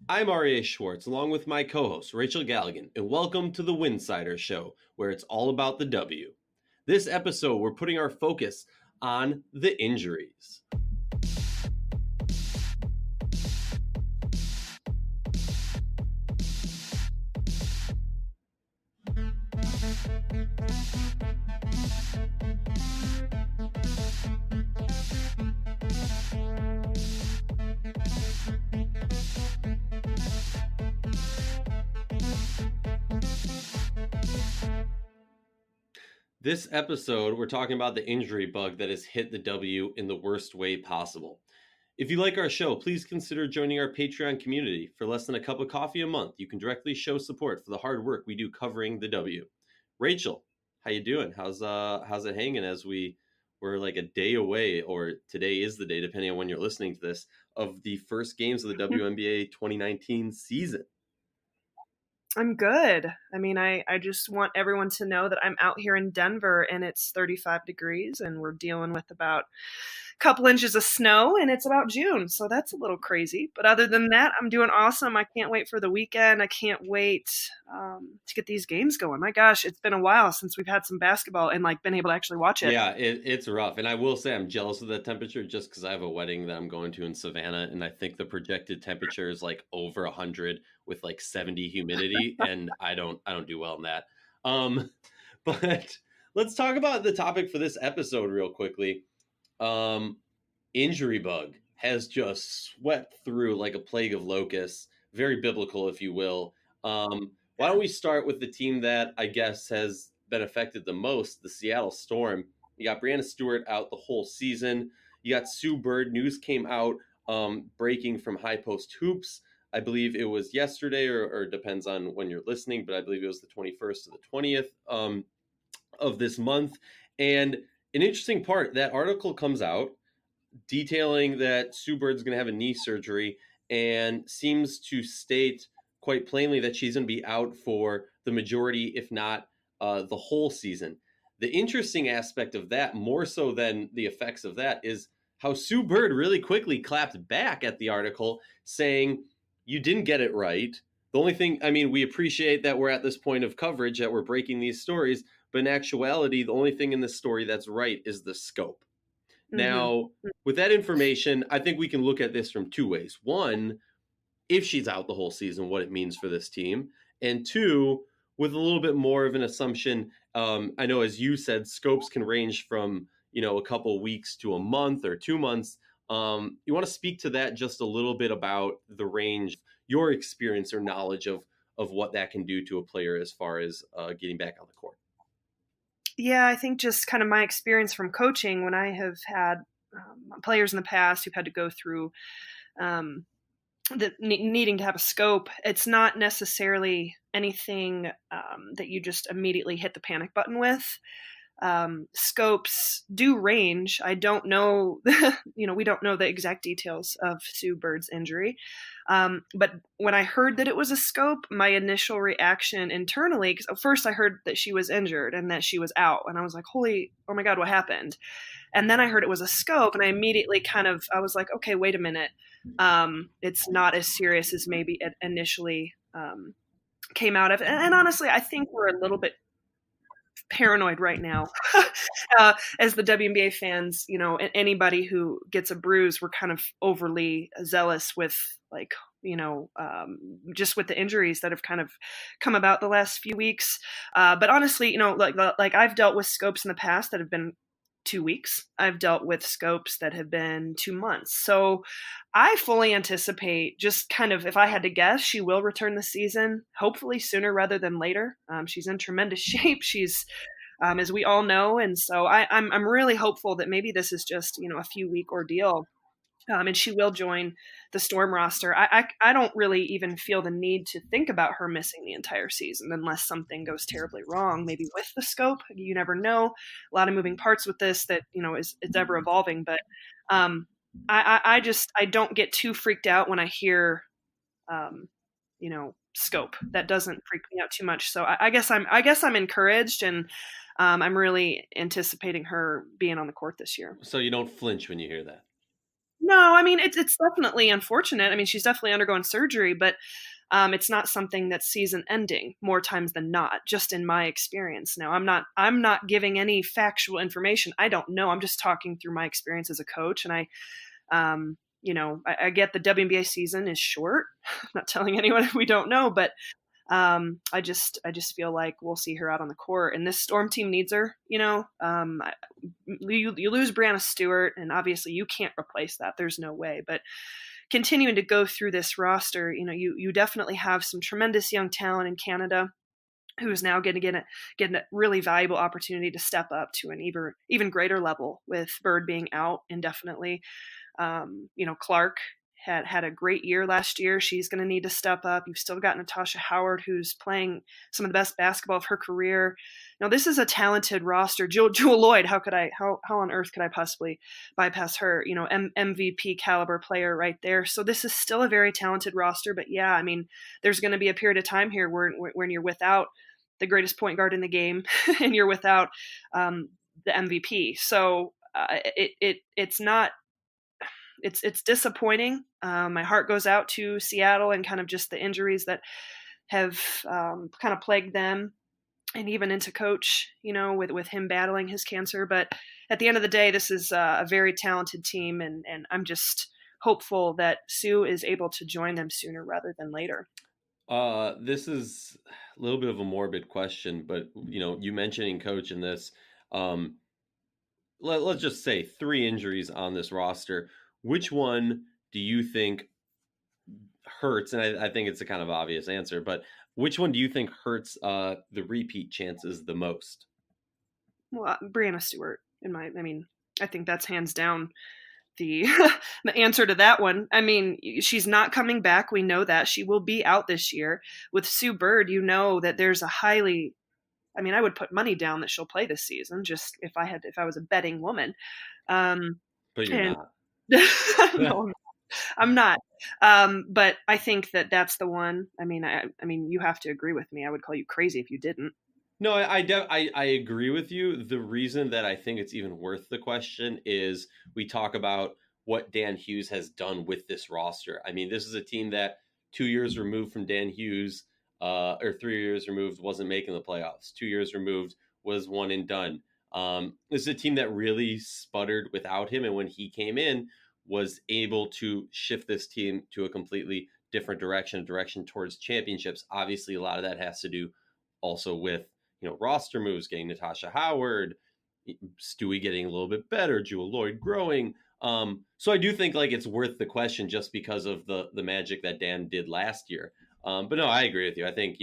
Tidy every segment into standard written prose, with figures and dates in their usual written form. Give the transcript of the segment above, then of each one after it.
I'm Aryeh Schwartz, along with my co-host, Rachel Galligan, and welcome to the Winsidr Show, where it's all about the W. This episode, we're putting our focus on the injuries. This episode, we're talking about the injury bug that has hit the W in the worst way possible. If you like our show, please consider joining our Patreon community. For less than a cup of coffee a month, you can directly show support for the hard work we do covering the W. Rachel, how you doing? How's it hanging as we're like a day away, or today is the day, depending on when you're listening to this, of the first games of the WNBA 2019 season? I'm good. I mean, I just want everyone to know that I'm out here in Denver and it's 35 degrees and we're dealing with about a couple inches of snow and it's about June. So that's a little crazy. But other than that, I'm doing awesome. I can't wait for the weekend. I can't wait to get these games going. My gosh, it's been a while since we've had some basketball and like been able to actually watch it. Yeah, it's rough. And I will say I'm jealous of that temperature just because I have a wedding that I'm going to in Savannah. And I think the projected temperature is like over 100 with like 70 humidity. And I don't do well in that. But let's talk about the topic for this episode real quickly. Injury bug has just swept through like a plague of locusts, very biblical, if you will. Why don't we start with the team that I guess has been affected the most, the Seattle Storm. You got Breanna Stewart out the whole season. You got Sue Bird. News came out breaking from High Post Hoops. I believe it was yesterday, or depends on when you're listening, but I believe it was the 21st to the 20th of this month. And an interesting part, that article comes out detailing that Sue Bird's going to have a knee surgery and seems to state quite plainly that she's going to be out for the majority, if not the whole season. The interesting aspect of that, more so than the effects of that, is how Sue Bird really quickly clapped back at the article saying, you didn't get it right. The only thing, I mean, we appreciate that we're at this point of coverage, that we're breaking these stories, but in actuality, the only thing in this story that's right is the scope. Mm-hmm. Now, with that information, I think we can look at this from two ways. One, if she's out the whole season, what it means for this team. And two, with a little bit more of an assumption, I know, as you said, scopes can range from, a couple weeks to a month or 2 months. You want to speak to that just a little bit about the range, your experience or knowledge of what that can do to a player as far as getting back on the court? Yeah, I think just kind of my experience from coaching when I have had players in the past who've had to go through needing to have a scope, it's not necessarily anything that you just immediately hit the panic button with. Scopes do range. I don't know, we don't know the exact details of Sue Bird's injury. But when I heard that it was a scope, my initial reaction internally, because first I heard that she was injured and that she was out. And I was like, oh my God, what happened? And then I heard it was a scope and I immediately I was like, okay, wait a minute. It's not as serious as maybe it initially came out of. And honestly, I think we're a little bit paranoid right now as the WNBA fans. Anybody who gets a bruise, we're kind of overly zealous with just with the injuries that have kind of come about the last few weeks. But honestly, like I've dealt with scopes in the past that have been 2 weeks. I've dealt with scopes that have been 2 months. So I fully anticipate, just kind of, if I had to guess, she will return this season, hopefully sooner rather than later. She's in tremendous shape. She's, as we all know. And so I'm really hopeful that maybe this is just, a few week ordeal. And she will join the Storm roster. I don't really even feel the need to think about her missing the entire season unless something goes terribly wrong, maybe with the scope. You never know. A lot of moving parts with this that, it's ever evolving. But I don't get too freaked out when I hear, scope. That doesn't freak me out too much. So I guess I'm encouraged, and I'm really anticipating her being on the court this year. So you don't flinch when you hear that? No, I mean, it's definitely unfortunate. I mean, she's definitely undergoing surgery, but it's not something that's season ending more times than not, just in my experience. Now, I'm not giving any factual information. I don't know. I'm just talking through my experience as a coach. And I get the WNBA season is short. I'm not telling anyone we don't know, but I just feel like we'll see her out on the court, and this Storm team needs her. You lose Breanna Stewart, and obviously you can't replace that. There's no way. But continuing to go through this roster, you definitely have some tremendous young talent in Canada who is now going to get a really valuable opportunity to step up to an even greater level with Bird being out indefinitely. Clark had a great year last year. She's going to need to step up. You've still got Natasha Howard, who's playing some of the best basketball of her career. Now, this is a talented roster. Jewell Loyd, how on earth could I possibly bypass her? MVP caliber player right there. So this is still a very talented roster. But yeah, I mean, there's going to be a period of time here when you're without the greatest point guard in the game and you're without the MVP. So it's not. It's disappointing. My heart goes out to Seattle and kind of just the injuries that have kind of plagued them, and even into Coach, with him battling his cancer. But at the end of the day, this is a very talented team, and I'm just hopeful that Sue is able to join them sooner rather than later. This is a little bit of a morbid question, but you mentioning Coach in this, let's just say 3 injuries on this roster. Which one do you think hurts? And I think it's a kind of obvious answer, but which one do you think hurts the repeat chances the most? Well, Breanna Stewart, I think that's hands down the the answer to that one. I mean, she's not coming back. We know that she will be out this year. With Sue Bird, that there's I would put money down that she'll play this season. Just if I was a betting woman. But you're And not. no, I'm not. But I think that that's the one. I mean, you have to agree with me. I would call you crazy if you didn't. No, I agree with you. The reason that I think it's even worth the question is we talk about what Dan Hughes has done with this roster. I mean, this is a team that 2 years removed from Dan Hughes, or 3 years removed, wasn't making the playoffs. 2 years removed was one and done. This is a team that really sputtered without him, and when he came in, was able to shift this team to a completely different direction towards championships. Obviously, a lot of that has to do also with roster moves, getting Natasha Howard, Stewie getting a little bit better, Jewell Loyd growing. So I do think like it's worth the question just because of the magic that Dan did last year. But no, I agree with you. I think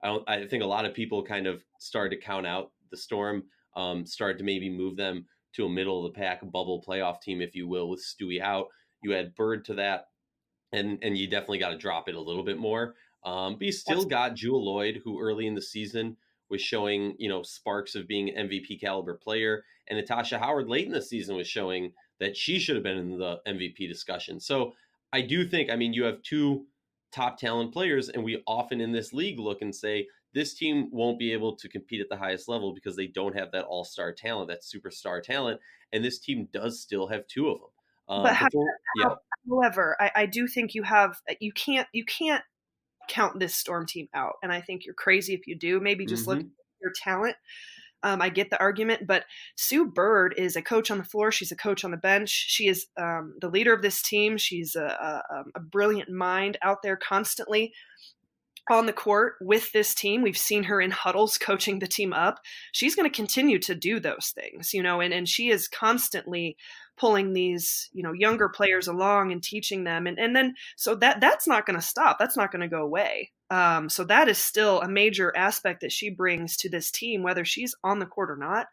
I think a lot of people kind of started to count out the Storm, started to maybe move them to a middle of the pack bubble playoff team, if you will, with Stewie out. You add Bird to that, and you definitely got to drop it a little bit more. But you still got Jewell Loyd, who early in the season was showing, sparks of being an MVP caliber player. And Natasha Howard late in the season was showing that she should have been in the MVP discussion. So I do think, you have 2 top talent players, and we often in this league look and say, this team won't be able to compete at the highest level because they don't have that all-star talent, that superstar talent. And this team does still have 2 of them. But however, I do think you can't count this Storm team out, and I think you're crazy if you do. Maybe just look at your talent. I get the argument, but Sue Bird is a coach on the floor. She's a coach on the bench. She is the leader of this team. She's a brilliant mind out there constantly on the court with this team. We've seen her in huddles coaching the team up. She's going to continue to do those things, and she is constantly pulling these, younger players along and teaching them. And then, so that's not going to stop. That's not going to go away. So that is still a major aspect that she brings to this team, whether she's on the court or not.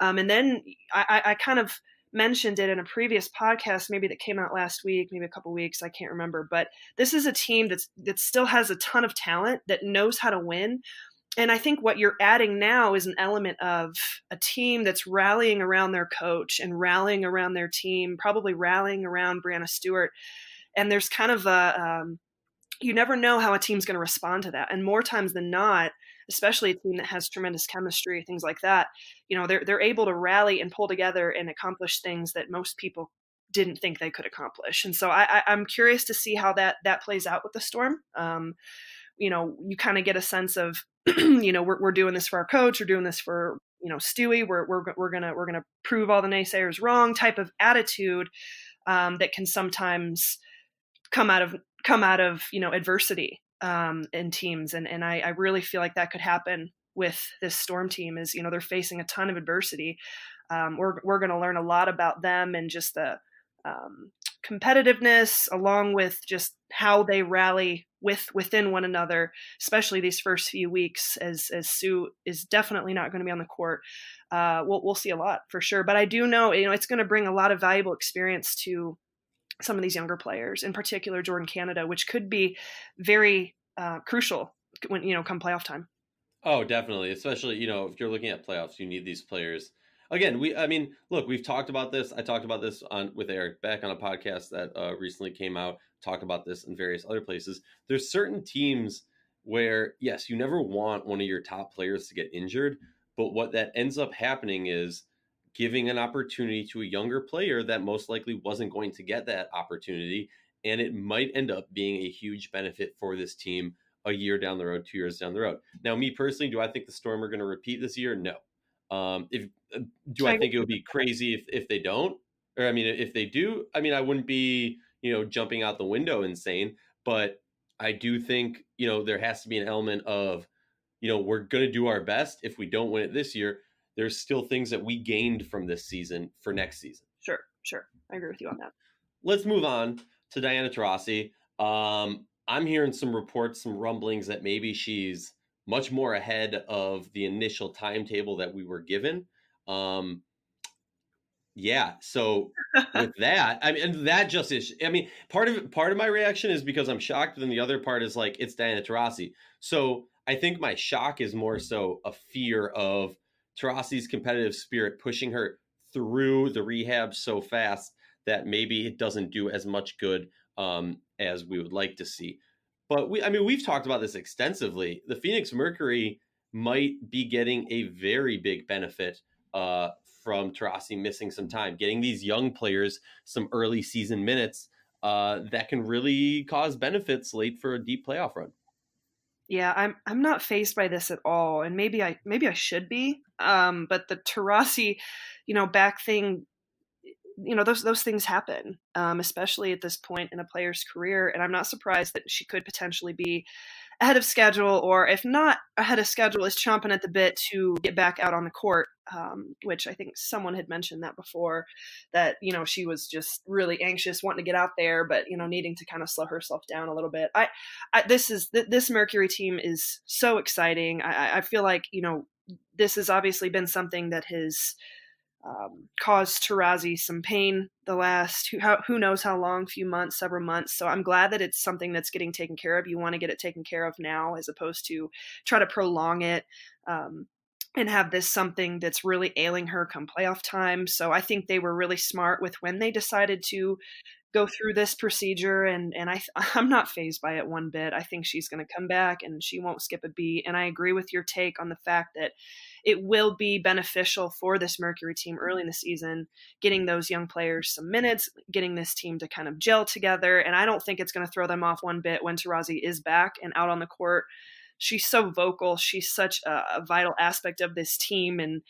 And then I kind of mentioned it in a previous podcast, maybe that came out last week, maybe a couple weeks, I can't remember. But this is a team that still has a ton of talent, that knows how to win. And I think what you're adding now is an element of a team that's rallying around their coach and rallying around their team, probably rallying around Breanna Stewart. And there's kind of you never know how a team's going to respond to that. And more times than not, especially a team that has tremendous chemistry, things like that, they're able to rally and pull together and accomplish things that most people didn't think they could accomplish. And so I'm curious to see how that plays out with the Storm. You kind of get a sense of, we're doing this for our coach, we're doing this for, Stewie, we're gonna prove all the naysayers wrong type of attitude that can sometimes come out of adversity in teams. And I really feel like that could happen with this Storm team. Is, they're facing a ton of adversity. We're going to learn a lot about them and just the competitiveness, along with just how they rally within one another, especially these first few weeks, as Sue is definitely not going to be on the court. We'll see a lot for sure. But I do know, it's going to bring a lot of valuable experience to some of these younger players, in particular Jordan Canada, which could be very crucial when, come playoff time. Oh, definitely. Especially, if you're looking at playoffs, you need these players. Again, look, we've talked about this. I talked about this with Eric Beck on a podcast that recently came out, talked about this in various other places. There's certain teams where, yes, you never want one of your top players to get injured, but what that ends up happening is giving an opportunity to a younger player that most likely wasn't going to get that opportunity. And it might end up being a huge benefit for this team a year down the road, 2 years down the road. Now, me personally, do I think the Storm are going to repeat this year? No. Do I think it would be crazy if they don't? Or, if they do, I wouldn't be, jumping out the window insane. But I do think, there has to be an element of, we're going to do our best. If we don't win it this year, there's still things that we gained from this season for next season. Sure. I agree with you on that. Let's move on to Diana Taurasi. I'm hearing some reports, some rumblings that maybe she's much more ahead of the initial timetable that we were given. So with that, and that just is, part of my reaction is because I'm shocked, and the other part is like, it's Diana Taurasi. So I think my shock is more so a fear of Taurasi's competitive spirit pushing her through the rehab so fast that maybe it doesn't do as much good as we would like to see. But we've talked about this extensively. The Phoenix Mercury might be getting a very big benefit from Taurasi missing some time, getting these young players some early season minutes that can really cause benefits late for a deep playoff run. Yeah, I'm not fazed by this at all, and maybe I should be. But the Taurasi, back thing, those things happen, especially at this point in a player's career. And I'm not surprised that she could potentially be ahead of schedule, or if not ahead of schedule, is chomping at the bit to get back out on the court, which I think someone had mentioned that before, that, she was just really anxious, wanting to get out there, but, needing to kind of slow herself down a little bit. This Mercury team is so exciting. I feel like, this has obviously been something that has caused Taurasi some pain the last who knows how long, several months. So I'm glad that it's something that's getting taken care of. You want to get it taken care of now, as opposed to try to prolong it and have this something that's really ailing her come playoff time. So I think they were really smart with when they decided to go through this procedure, and I'm not fazed by it one bit. I think she's going to come back and she won't skip a beat. And I agree with your take on the fact that it will be beneficial for this Mercury team early in the season, getting those young players some minutes, getting this team to kind of gel together. And I don't think it's going to throw them off one bit when Taurasi is back and out on the court. She's so vocal. She's such a vital aspect of this team, and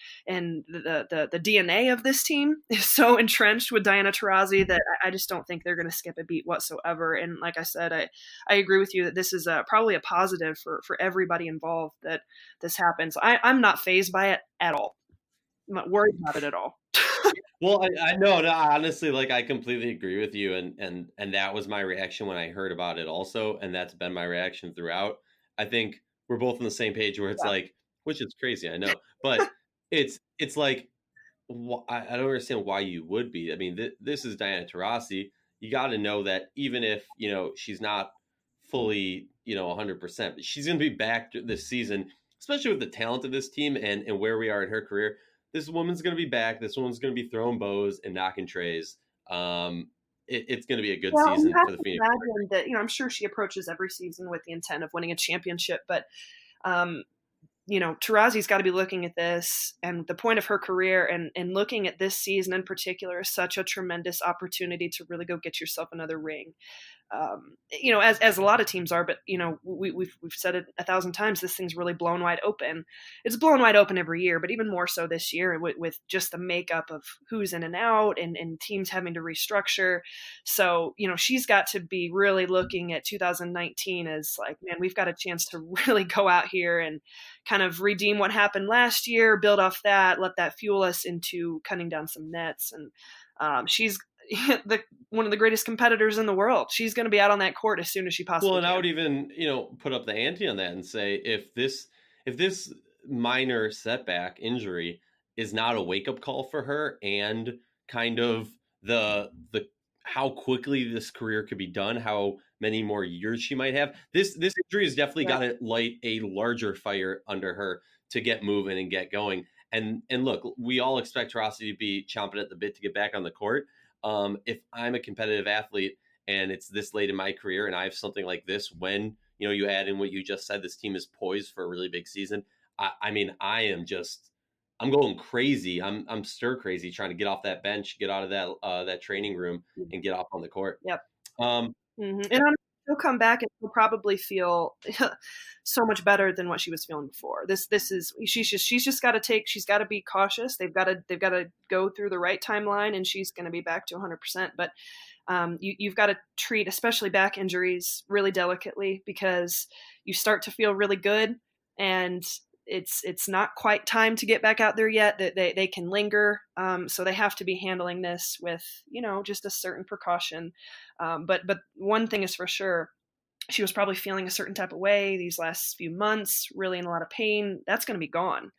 the DNA of this team is so entrenched with Diana Taurasi that I just don't think they're going to skip a beat whatsoever. And like I said, I agree with you that this is probably a positive for everybody involved that this happens. I'm not fazed by it at all. I'm not worried about it at all. Well, I know, no, honestly, like, I completely agree with you, and that was my reaction when I heard about it also, and that's been my reaction throughout. I think we're both on the same page where it's like, which is crazy, I know, but it's like, I don't understand why you would be. This is Diana Taurasi. You got to know that even if, she's not fully, 100%, she's going to be back this season, especially with the talent of this team and where we are in her career. This woman's going to be back. This woman's going to be throwing bows and knocking trays. It's going to be a good season for the Phoenix. That, I'm sure she approaches every season with the intent of winning a championship, but Taurasi's got to be looking at this, and the point of her career, and looking at this season in particular, is such a tremendous opportunity to really go get yourself another ring. As a lot of teams are, but we've said it 1,000 times. This thing's really blown wide open. It's blown wide open every year, but even more so this year with just the makeup of who's in and out, and teams having to restructure. So she's got to be really looking at 2019 as like, man, we've got a chance to really go out here and kind of redeem what happened last year, build off that, let that fuel us into cutting down some nets. And she's one of the greatest competitors in the world. She's going to be out on that court as soon as she possibly can. I would even, put up the ante on that and say, if this minor setback injury is not a wake-up call for her, and kind of the how quickly this career could be done, how many more years she might have, this injury has definitely got to light a larger fire under her to get moving and get going. And look, we all expect Taurasi to be chomping at the bit to get back on the court. If I'm a competitive athlete and it's this late in my career and I have something like this, when you add in what you just said, this team is poised for a really big season. I'm going crazy. I'm stir crazy trying to get off that bench, get out of that training room, and get off on the court. Yep. And she'll come back and she'll probably feel so much better than what she was feeling before. She's just got to be cautious. They've got to go through the right timeline, and she's going to be back to 100%. But you've got to treat, especially back injuries, really delicately, because you start to feel really good, and it's not quite time to get back out there yet. They can linger, so they have to be handling this with just a certain precaution. But one thing is for sure, she was probably feeling a certain type of way these last few months, really in a lot of pain. That's going to be gone.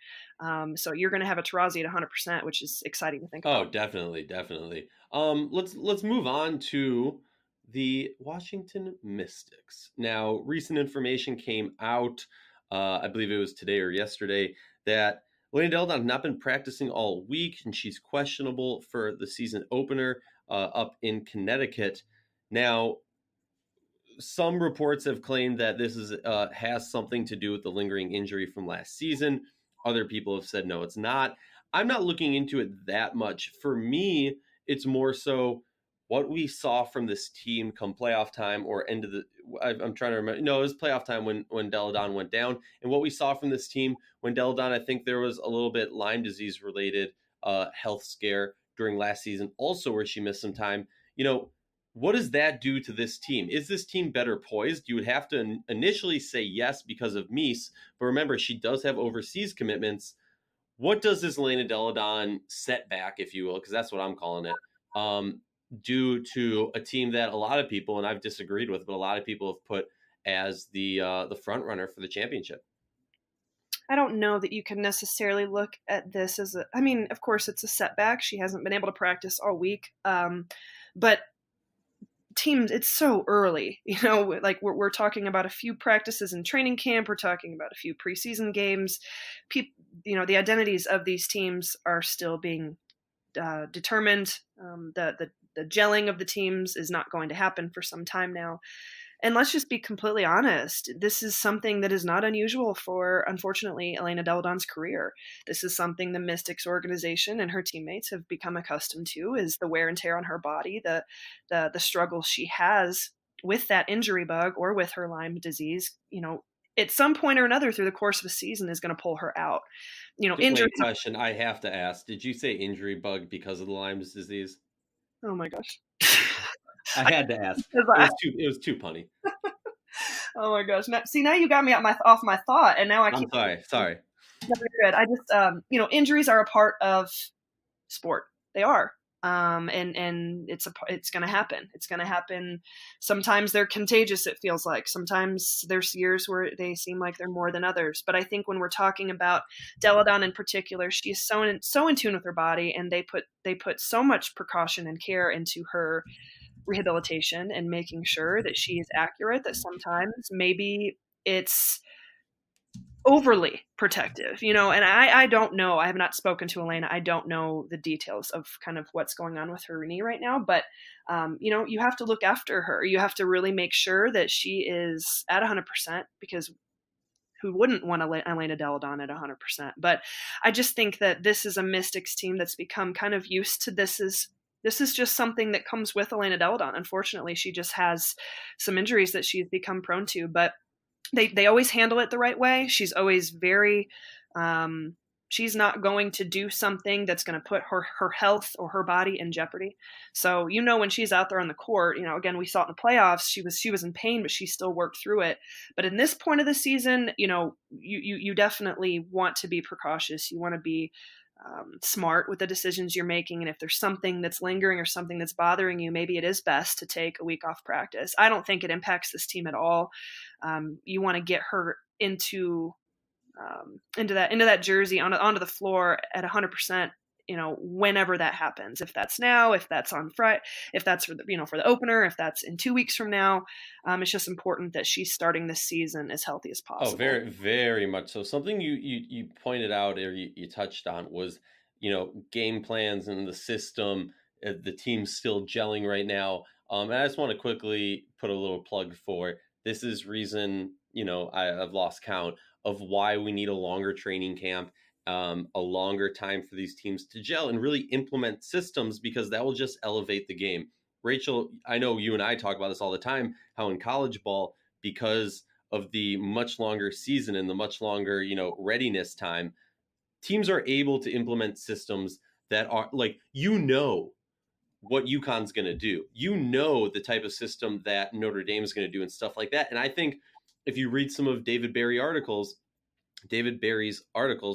So you're going to have a Taurasi at 100%, which is exciting to think about. Oh, definitely. Let's move on to the Washington Mystics. Now, recent information came out, I believe it was today or yesterday, that Elena Delle has not been practicing all week, and she's questionable for the season opener up in Connecticut. Now, some reports have claimed that this has something to do with the lingering injury from last season. Other people have said, no, it's not. I'm not looking into it that much. For me, it's more so what we saw from this team come playoff time, or end of the, I'm trying to remember. No, it was playoff time when Delle went down. And what we saw from this team when Delle, I think there was a little bit Lyme disease related health scare during last season also, where she missed some time. What does that do to this team? Is this team better poised? You would have to initially say yes because of Mies, but remember, she does have overseas commitments. What does this Elena Delle setback, if you will, because that's what I'm calling it, do to a team that a lot of people, and I've disagreed with, but a lot of people have put as the front runner for the championship? I don't know that you can necessarily look at this as of course it's a setback. She hasn't been able to practice all week, but teams, it's so early, like we're talking about a few practices in training camp. We're talking about a few preseason games. The identities of these teams are still being determined. The gelling of the teams is not going to happen for some time now. And let's just be completely honest. This is something that is not unusual for, unfortunately, Elena Delle's career. This is something the Mystics organization and her teammates have become accustomed to, is the wear and tear on her body, the struggles she has with that injury bug or with her Lyme disease. At some point or another through the course of a season is going to pull her out. Injury. Wait, question I have to ask. Did you say injury bug because of the Lyme disease? Oh my gosh. I had to ask. It was too punny. Oh my gosh! Now you got me off my thought, and now I'm sorry. No, you're good. I just injuries are a part of sport. They are, and it's going to happen. It's going to happen. Sometimes they're contagious. It feels like sometimes there's years where they seem like they're more than others. But I think when we're talking about Delle in particular, she's so in tune with her body, and they put so much precaution and care into her rehabilitation and making sure that she is accurate, that sometimes maybe it's overly protective, and I don't know. I have not spoken to Elena. I don't know the details of kind of what's going on with her knee right now, but you have to look after her. You have to really make sure that she is at 100%, because who wouldn't want Elena Delle at 100%? But I just think that this is a Mystics team that's become kind of used to this is just something that comes with Elena Delle. Unfortunately, she just has some injuries that she's become prone to, but they always handle it the right way. She's always very she's not going to do something that's going to put her health or her body in jeopardy. So, when she's out there on the court, again, we saw it in the playoffs, she was in pain, but she still worked through it. But in this point of the season, you definitely want to be precautious. You want to be smart with the decisions you're making. And if there's something that's lingering or something that's bothering you, maybe it is best to take a week off practice. I don't think it impacts this team at all. You want to get her into that jersey onto the floor at 100%. Whenever that happens, if that's now, if that's on Friday, if that's for the opener, if that's in 2 weeks from now, it's just important that she's starting this season as healthy as possible. Oh, very, very much so. Something you pointed out or you touched on was, game plans and the system. The team's still gelling right now. And I just want to quickly put a little plug for this is reason, I've lost count of why we need a longer training camp. A longer time for these teams to gel and really implement systems, because that will just elevate the game. Rachel, I know you and I talk about this all the time, how in college ball, because of the much longer season and the much longer, readiness time, teams are able to implement systems that are like, what UConn's going to do. The type of system that Notre Dame is going to do and stuff like that. And I think if you read some of David Berry's articles,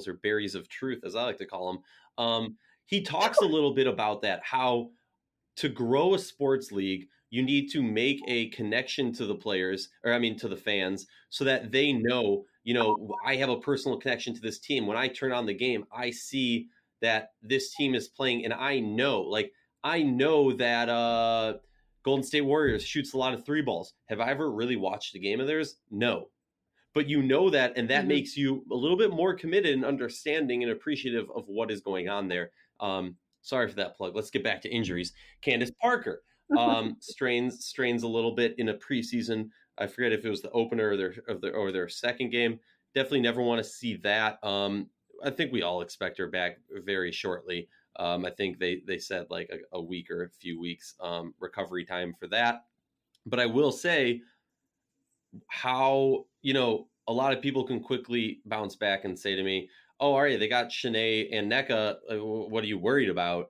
or Berries of Truth, as I like to call them, he talks a little bit about that, how to grow a sports league, you need to make a connection to the players, to the fans, so that they know, I have a personal connection to this team. When I turn on the game, I see that this team is playing, and I know that Golden State Warriors shoots a lot of 3 balls. Have I ever really watched a game of theirs? No. But that, and that makes you a little bit more committed and understanding and appreciative of what is going on there. Sorry for that plug. Let's get back to injuries. Candace Parker strains a little bit in a preseason. I forget if it was the opener or their second game. Definitely never want to see that. I think we all expect her back very shortly. I think they said like a week or a few weeks recovery time for that. But I will say, how a lot of people can quickly bounce back and say to me, oh, Aryeh, they got Shanae and Nneka, what are you worried about?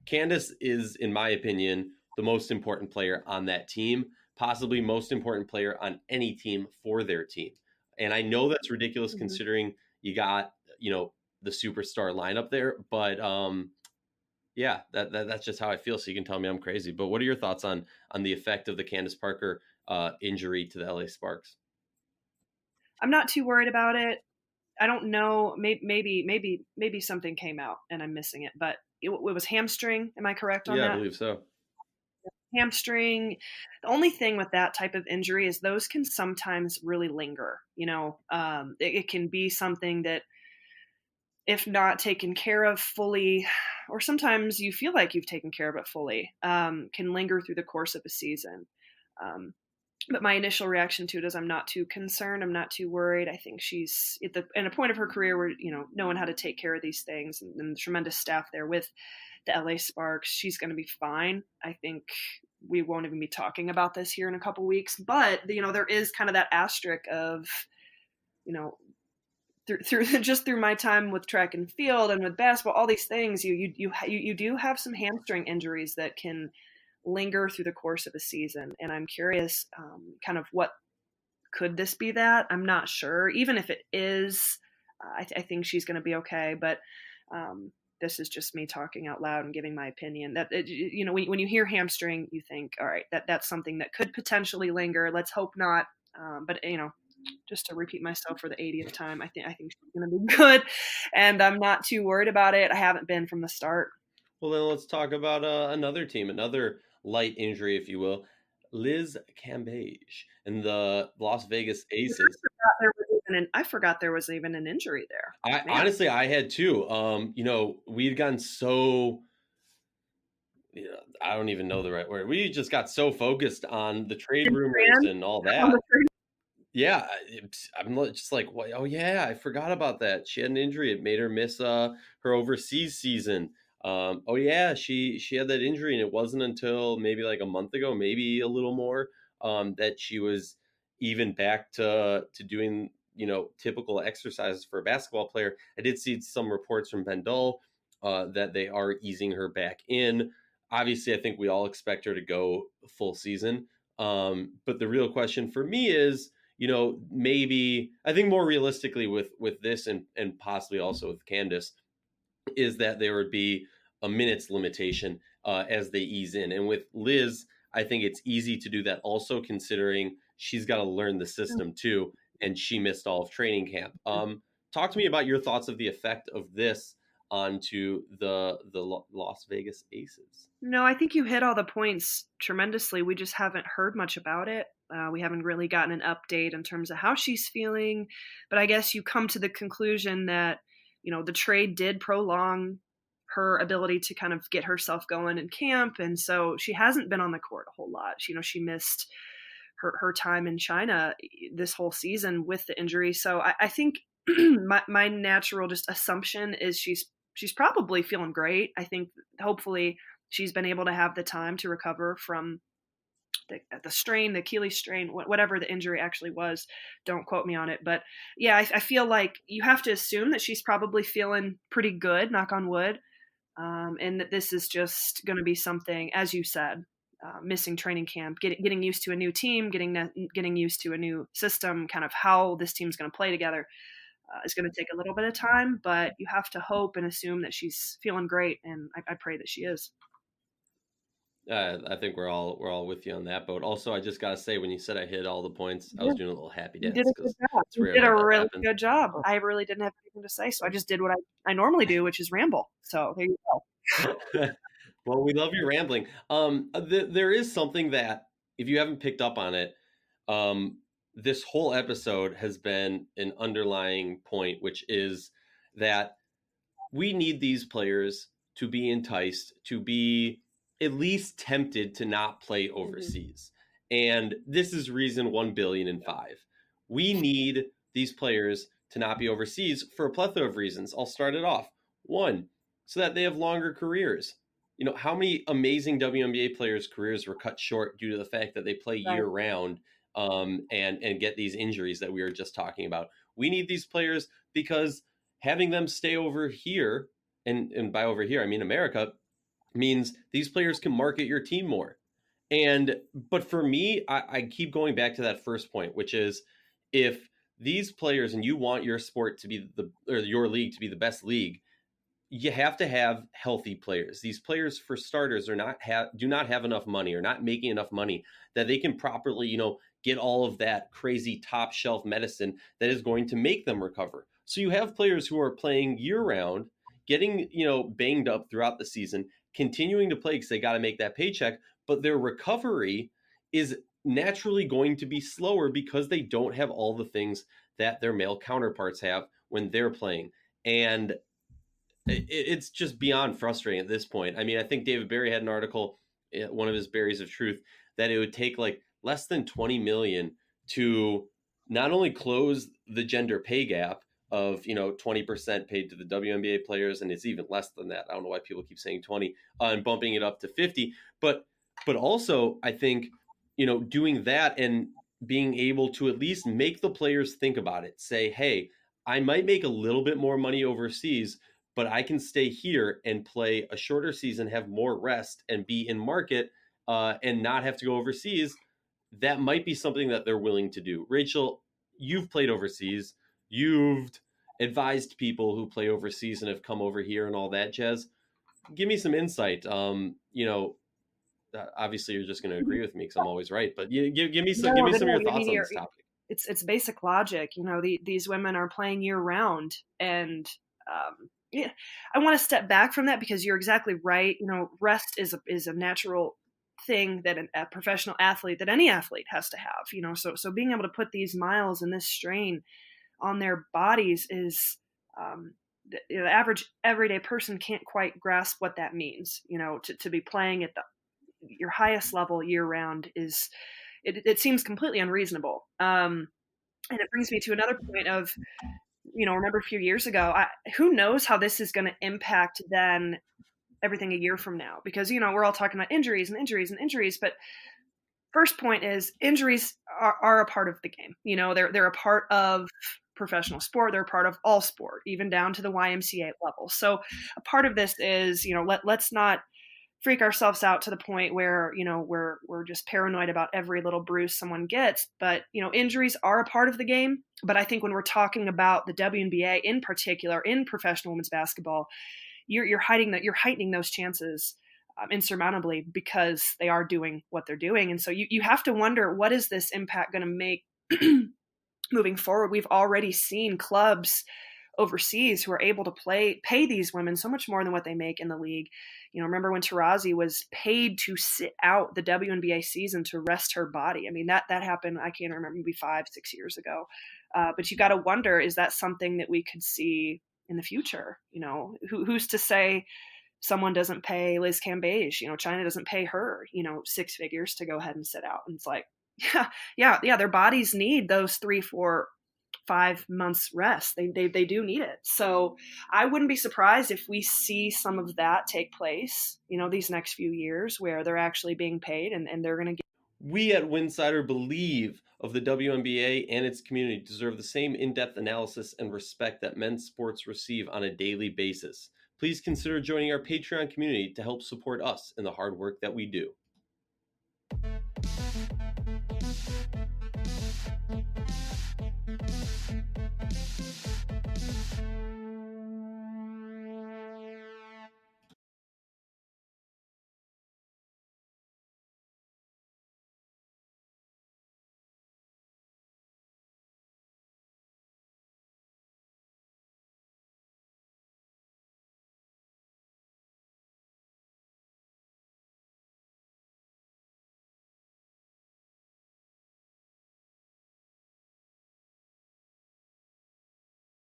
Candace is, in my opinion, the most important player on that team, possibly most important player on any team for their team. And I know that's ridiculous considering you got the superstar lineup there, but yeah, that's just how I feel. So you can tell me I'm crazy, but what are your thoughts on the effect of the Candace Parker injury to the LA Sparks? I'm not too worried about it. I don't know. Maybe something came out and I'm missing it, but it was hamstring. Am I correct on that? Yeah, I believe so. Hamstring. The only thing with that type of injury is those can sometimes really linger. It can be something that, if not taken care of fully, or sometimes you feel like you've taken care of it fully, can linger through the course of a season. But my initial reaction to it is I'm not too concerned. I'm not too worried. I think she's at a point of her career where, knowing how to take care of these things, and the tremendous staff there with the LA Sparks, she's going to be fine. I think we won't even be talking about this here in a couple weeks, but there is kind of that asterisk of, through my time with track and field and with basketball, all these things, you do have some hamstring injuries that can linger through the course of a season. And I'm curious, kind of what could this be that? I'm not sure. Even if it is, I think she's going to be okay. But this is just me talking out loud and giving my opinion. That when you hear hamstring, you think, all right, that's something that could potentially linger. Let's hope not. But just to repeat myself for the 80th time, I think she's going to be good, and I'm not too worried about it. I haven't been from the start. Well, then let's talk about another team, another light injury, if you will. Liz Cambage and the Las Vegas Aces. I forgot there was even an injury there. Honestly, I had too. We'd gotten so, I don't even know the right word. We just got so focused on the trade rumors and all that. Yeah, just like, "What? Oh, yeah, I forgot about that. She had an injury. It made her miss, her overseas season. Oh, yeah, she had that injury, and it wasn't until maybe, like, a month ago, maybe a little more, that she was even back to doing, typical exercises for a basketball player." I did see some reports from Delle, that they are easing her back in. Obviously, I think we all expect her to go full season, but the real question for me is, maybe I think more realistically with this and possibly also with Candace is that there would be a minutes limitation as they ease in. And with Liz, I think it's easy to do that also considering she's got to learn the system too, and she missed all of training camp. Talk to me about your thoughts of the effect of this onto the Las Vegas Aces. No, I think you hit all the points tremendously. We just haven't heard much about it. We haven't really gotten an update in terms of how she's feeling. But I guess you come to the conclusion that, the trade did prolong her ability to kind of get herself going in camp. And so she hasn't been on the court a whole lot. She missed her time in China this whole season with the injury. So I think my natural just assumption is she's probably feeling great. I think hopefully she's been able to have the time to recover from the strain, the Achilles strain, whatever the injury actually was. Don't quote me on it. But yeah, I feel like you have to assume that she's probably feeling pretty good, knock on wood, and that this is just going to be something, as you said, missing training camp, getting used to a new team, getting used to a new system, kind of how this team's going to play together. Is going to take a little bit of time, but you have to hope and assume that she's feeling great, and I pray that she is. I think we're all with you on that boat. Also, I just gotta say, when you said I hit all the points, I was doing a little happy You dance did a good because job. it's You rare did a that really happens. good job. I really didn't have anything to say, so I just did what I normally do, which is ramble. So there you go. Well, we love your rambling. There is something that, if you haven't picked up on it, this whole episode has been an underlying point, which is that we need these players to be enticed, to be at least tempted to not play overseas. And this is reason 1,000,000,005. We need these players to not be overseas for a plethora of reasons. I'll start it off. One, so that they have longer careers. How many amazing WNBA players' careers were cut short due to the fact that they play Right. year round, and get these injuries that we were just talking about? We need these players because having them stay over here, and by over here I mean America, means these players can market your team more. But for me, I keep going back to that first point, which is, if these players, and you want your sport to be or your league to be the best league, you have to have healthy players. These players, for starters, do not have enough money, or not making enough money that they can properly, get all of that crazy top shelf medicine that is going to make them recover. So you have players who are playing year round, getting, banged up throughout the season, continuing to play because they got to make that paycheck, but their recovery is naturally going to be slower because they don't have all the things that their male counterparts have when they're playing. And it's just beyond frustrating at this point. I mean, I think David Barry had an article, one of his berries of truth, that it would take like less than 20 million to not only close the gender pay gap of 20% paid to the WNBA players, and it's even less than that. I don't know why people keep saying 20, and bumping it up to 50, but also I think doing that and being able to at least make the players think about it, say, hey, I might make a little bit more money overseas, but I can stay here and play a shorter season, have more rest, and be in market, and not have to go overseas. That might be something that they're willing to do. Rachel, you've played overseas. You've advised people who play overseas and have come over here and all that jazz. Give me some insight. Obviously you're just going to agree with me because I'm always right, but give me some of your thoughts on this topic. It's basic logic. These women are playing year round, and yeah, I want to step back from that because you're exactly right. Rest is a natural thing that a professional athlete, that any athlete has to have. So being able to put these miles and this strain on their bodies is, the average everyday person can't quite grasp what that means. To be playing at your highest level year round it seems completely unreasonable. And it brings me to another point of, remember a few years ago, who knows how this is going to impact then everything a year from now, because, we're all talking about injuries and injuries and injuries. But first point is injuries are a part of the game. They're a part of professional sport. They're a part of all sport, even down to the YMCA level. So a part of this is, let's not freak ourselves out to the point where, we're just paranoid about every little bruise someone gets. But, injuries are a part of the game. But I think when we're talking about the WNBA in particular, in professional women's basketball, you're heightening those chances insurmountably, because they are doing what they're doing. And so you have to wonder, what is this impact going to make moving forward? We've already seen clubs overseas who are able to pay these women so much more than what they make in the league. Remember when Taurasi was paid to sit out the WNBA season to rest her body? I mean, that happened, I can't remember, maybe 5-6 years ago. But you got to wonder, is that something that we could see in the future? Who's to say someone doesn't pay Liz Cambage? China doesn't pay her, 6 figures to go ahead and sit out. And it's like, yeah, their bodies need those 3, 4, 5 months rest. They do need it. So I wouldn't be surprised if we see some of that take place, these next few years, where they're actually being paid and they're going to get. We at WNsidr believe of the WNBA and its community deserve the same in-depth analysis and respect that men's sports receive on a daily basis. Please consider joining our Patreon community to help support us in the hard work that we do.